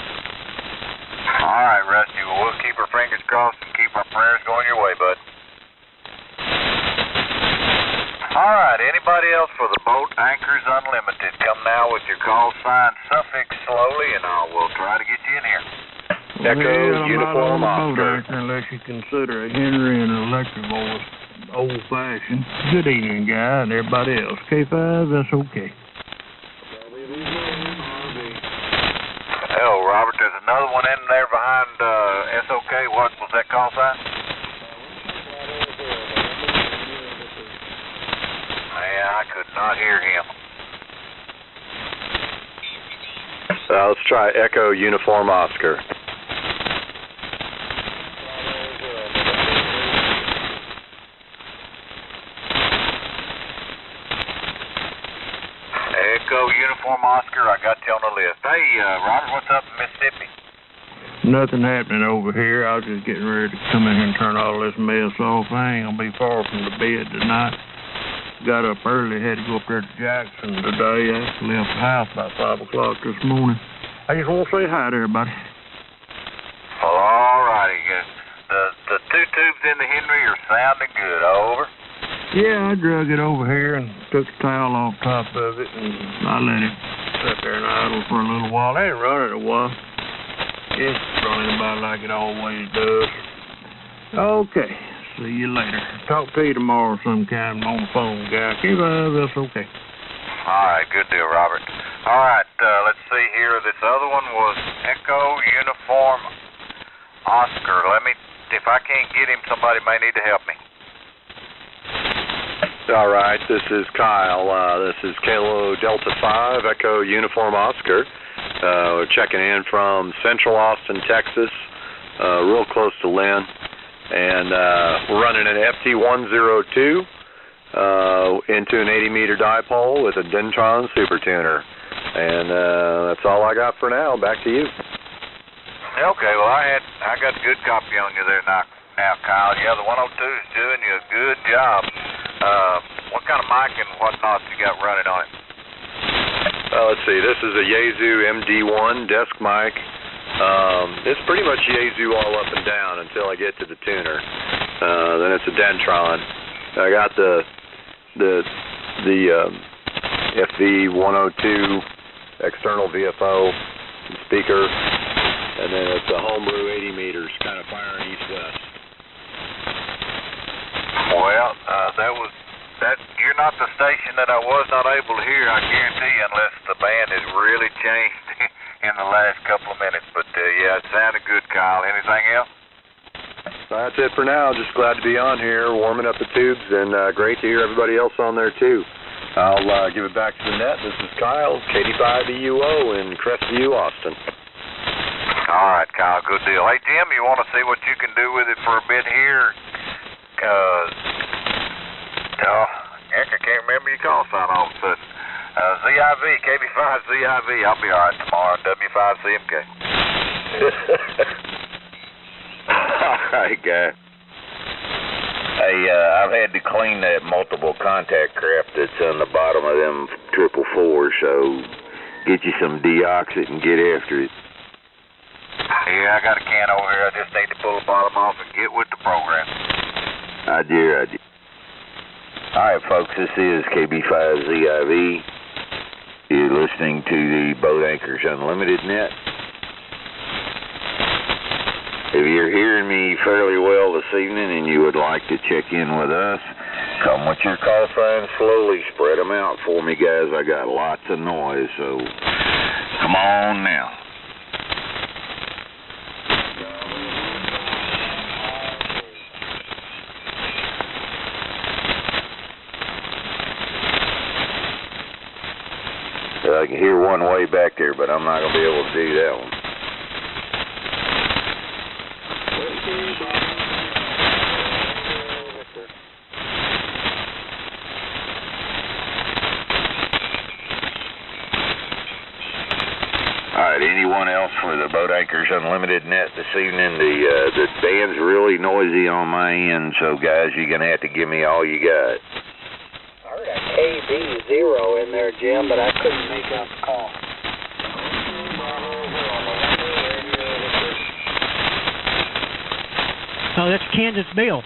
right, Rusty. Well, we'll keep our fingers crossed and keep our prayers going your way, bud. All right, anybody else for the Boat Anchors Unlimited? Come now with your call sign suffix slowly, and I will try to get you in here. Echo Uniform Oscar. Unless you consider a Henry and an electric voice old-fashioned. Good evening, guy, and everybody else. K5, that's okay. Hell, Robert, there's another one in there behind SOK. What was that call sign? Man, I could not hear him. Let's try Echo Uniform Oscar. Echo Uniform Oscar, I got you on the list. Hey, Robert, what's up in Mississippi? Nothing happening over here. I was just getting ready to come in here and turn all this mess off. I ain't gonna be far from the bed tonight. Got up early, had to go up there to Jackson today. I actually left the house about 5 o'clock this morning. I just want to say hi to everybody. tubes in the Henry are sounding good. Over. Yeah, I drug it over here and took the towel off top of it, and I let it sit there and idle for a little while. I ain't running a while. It's running about like it always does. Okay, see you later. Talk to you tomorrow sometime on the phone, guy. Okay, that's okay. All right, good deal, Robert. All right, let's see here. This other one was Echo Uniform Oscar. If I can't get him, somebody may need to help me. All right, this is Kyle. This is Kilo Delta 5, Echo Uniform Oscar. We're checking in from Central Austin, Texas, real close to Lynn. And we're running an FT102 into an 80-meter dipole with a Dentron Super Tuner. And that's all I got for now. Back to you. Okay, well, I got a good copy on you there now, Kyle. Yeah, the 102 is doing you a good job. What kind of mic and whatnot you got running on it? Let's see. This is a Yaesu MD1 desk mic. It's pretty much Yaesu all up and down until I get to the tuner. Then it's a Dentron. I got the FV102 external VFO speaker, and then it's a homebrew 80 meters, kind of firing east-west. Well, you're not the station that I was not able to hear, I guarantee you, unless the band has really changed in the last couple of minutes. But, yeah, it sounded good, Kyle. Anything else? That's it for now. Just glad to be on here, warming up the tubes, and great to hear everybody else on there, too. I'll give it back to the net. This is Kyle, KD5EUO in Crestview, Austin. All right, Kyle, good deal. Hey, Jim, you want to see what you can do with it for a bit here? Heck, I can't remember your call sign all of a sudden. ZIV, KB5ZIV. I'll be all right tomorrow, W5CMK. All right, guy. Hey, I've had to clean that multiple contact crap that's on the bottom of them 444s, so get you some deoxit and get after it. Yeah, I got a can over here. I just need to pull the bottom off and get with the program. I do. All right, folks, this is KB5ZIV. You're listening to the Boat Anchors Unlimited net. If you're hearing me fairly well this evening and you would like to check in with us, come with your call signs slowly. Spread them out for me, guys. I got lots of noise, so come on now. I can hear one way back there, but I'm not going to be able to do that one. All right, anyone else for the Boat Anchors Unlimited net this evening? The band's really noisy on my end, so guys, you're going to have to give me all you got. I heard a KB0 in there, Jim, but I couldn't make out the call. Oh, that's Kansas Bill.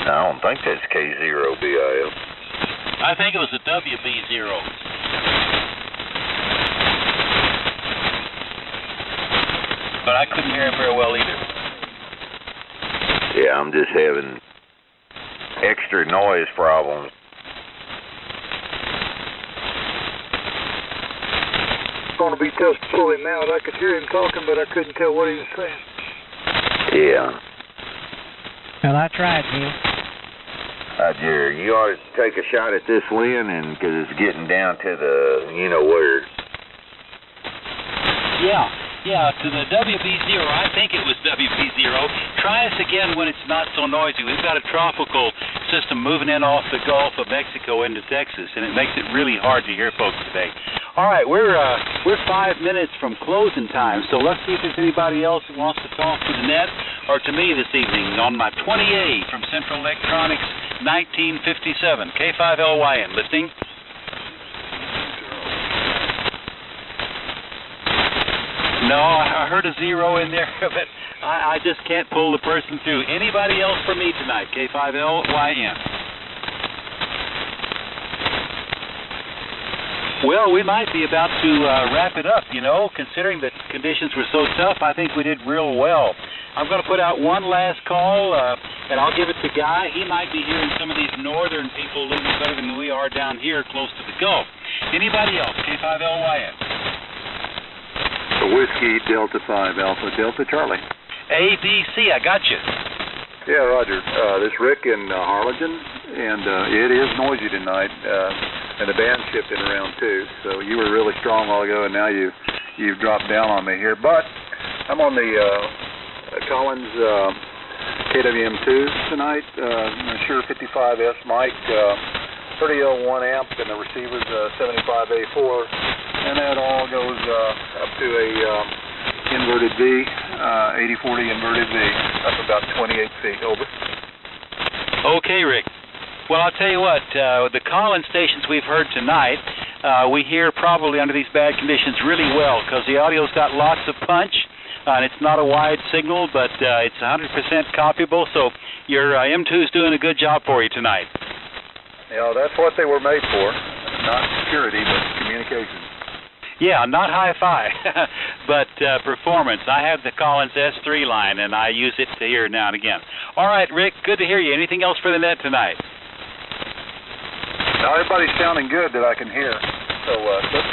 I don't think that's K0BIL. I think it was a WB0. But I couldn't hear him very well either. Yeah, I'm just having extra noise problems. It's going to be tough to pull him out. I could hear him talking, but I couldn't tell what he was saying. Yeah. Well, I tried, Jim. Jerry, you ought to take a shot at this, Lynn, and because it's getting down to the, you know where. Yeah, to the WB0. I think it was WB0. Try us again when it's not so noisy. We've got a tropical system moving in off the Gulf of Mexico into Texas, and it makes it really hard to hear folks today. All right, we're 5 minutes from closing time, so let's see if there's anybody else who wants to talk to the net or to me this evening on my 20A from Central Electronics 1957, K5LYN. Listening. No, I heard a 0 in there, but I just can't pull the person through. Anybody else for me tonight? K5LYN. Well, we might be about to wrap it up, considering that conditions were so tough. I think we did real well. I'm going to put out one last call, and I'll give it to Guy. He might be hearing some of these northern people a little bit better than we are down here close to the Gulf. Anybody else? K5LYN. Whiskey Delta 5 Alpha Delta Charlie. ABC, I got you. Yeah, Roger. This is Rick in Harlingen, and it is noisy tonight, and the band's shifting around too. So you were really strong a while ago, and now you've dropped down on me here. But I'm on the Collins KWM2 tonight. Shure 55S mic, 30L1 amp, and the receiver's 75A4, and that all goes up to a inverted V, 8040 inverted V, up about 28 feet. Over. Okay, Rick. Well, I'll tell you what, the call-in stations we've heard tonight, we hear probably under these bad conditions really well because the audio's got lots of punch, and it's not a wide signal, but it's 100% copyable, so your M2's doing a good job for you tonight. Yeah, that's what they were made for, not security, but communication. Yeah, not hi-fi, but performance. I have the Collins S3 line, and I use it to hear now and again. All right, Rick, good to hear you. Anything else for the net tonight? Now, everybody's sounding good that I can hear, so that's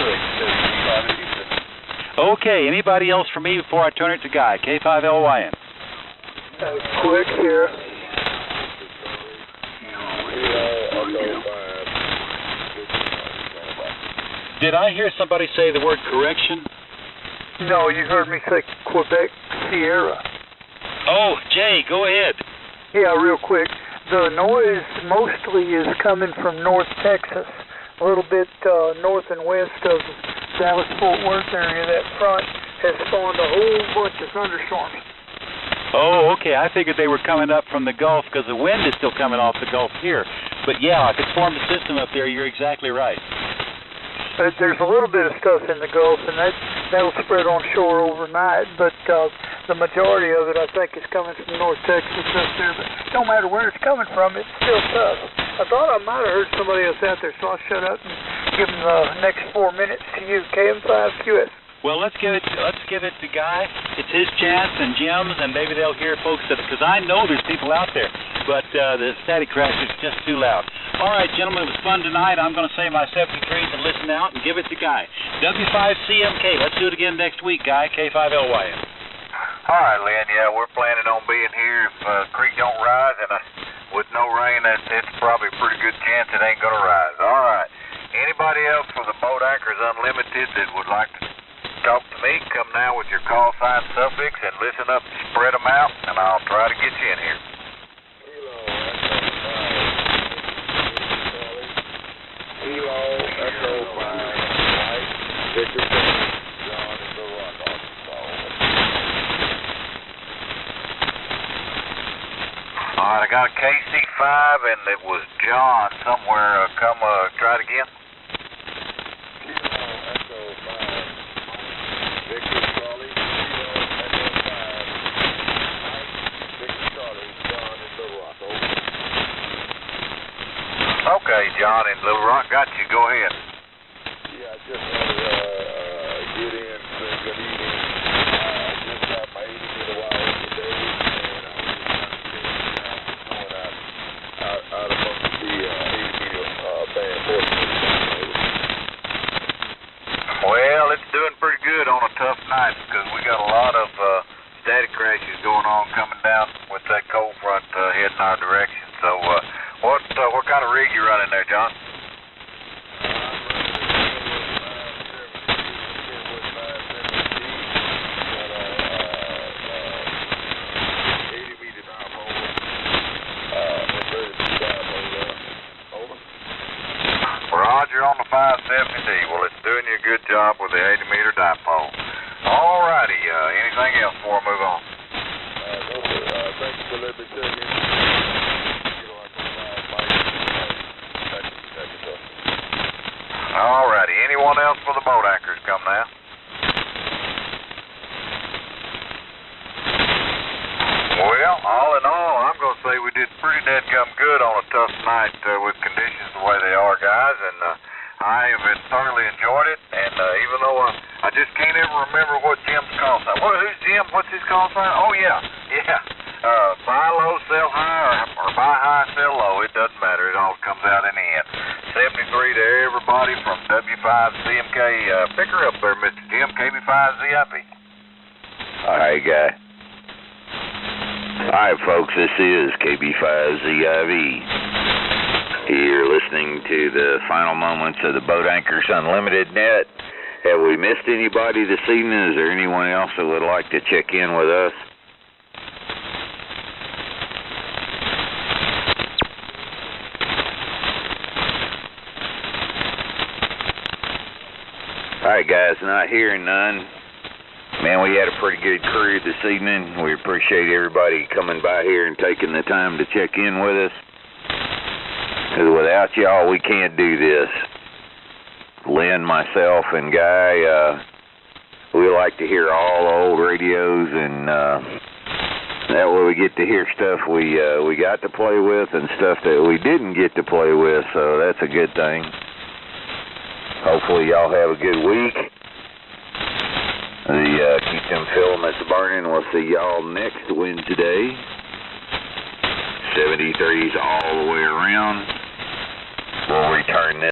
Okay, anybody else for me before I turn it to Guy? K5LYN. Quick here. Did I hear somebody say the word correction? No, you heard me say Quebec Sierra. Oh, Jay, go ahead. Yeah, real quick. The noise mostly is coming from North Texas, a little bit north and west of Dallas-Fort Worth area. That front has spawned a whole bunch of thunderstorms. Oh, okay. I figured they were coming up from the Gulf because the wind is still coming off the Gulf here. But yeah, if it's formed a system up there, you're exactly right. There's a little bit of stuff in the Gulf, and that'll spread on shore overnight, but the majority of it, I think, is coming from North Texas up there. But no matter where it's coming from, it's still tough. I thought I might have heard somebody else out there, so I'll shut up and give them the next 4 minutes to you, KM5QS. Well, let's give it to Guy. It's his chance, and Jim's, and maybe they'll hear folks that, because I know there's people out there, but the static crash is just too loud. All right, gentlemen, it was fun tonight. I'm going to say my 73s and listen out and give it to Guy. W5CMK. Let's do it again next week, Guy. K5LYN. All right, Lynn. Yeah, we're planning on being here if creek don't rise, and with no rain, it's probably a pretty good chance it ain't going to rise. All right. Anybody else for the Boat Anchors Unlimited that would like to talk to me, come now with your call sign suffix and listen up, spread them out, and I'll try to get you in here. All right, I got a KC5, and it was John somewhere. Try it again. Okay, John in Little Rock, got you. Go ahead. Yeah, I just want to get in, say good evening. I just got my 80 meter wire today, and I was just trying to get out amongst the 80 meter band horsemen. Well, it's doing pretty good on a tough night because we got a lot of static crashes going on coming down with that cold front heading our direction. So, what kind of rig you running there, John? Roger on the 570D. Well, it's doing you a good job with the 80 meter dipole. All righty. Anything else before I move on? No, sir. Thank you for letting me check in. All righty. Anyone else for the Boat Anchors come now? pretty dadgum good on a tough night with conditions the way they are, guys, and I have thoroughly enjoyed it, and even though I just can't ever remember what Jim's call sign. Who's Jim? What's his call sign? Oh, yeah. Buy low, sell high, or buy high, sell low. It doesn't matter. It all comes out in the end. 73 to everybody from W5CMK. Pick her up there, Mr. Jim, KB5ZIP. All right, guy. All right, folks, this is KB5ZIV. You're listening to the final moments of the Boat Anchors Unlimited net. Have we missed anybody this evening? Is there anyone else that would like to check in with us? All right, guys, not hearing none. Man, we had a pretty good crew this evening. We appreciate everybody coming by here and taking the time to check in with us. Because without y'all, we can't do this. Lynn, myself, and Guy, we like to hear all the old radios, and that way we get to hear stuff we got to play with and stuff that we didn't get to play with, so that's a good thing. Hopefully y'all have a good week. Keep them filaments burning. We'll see y'all next Wednesday. 73s all the way around. We'll return this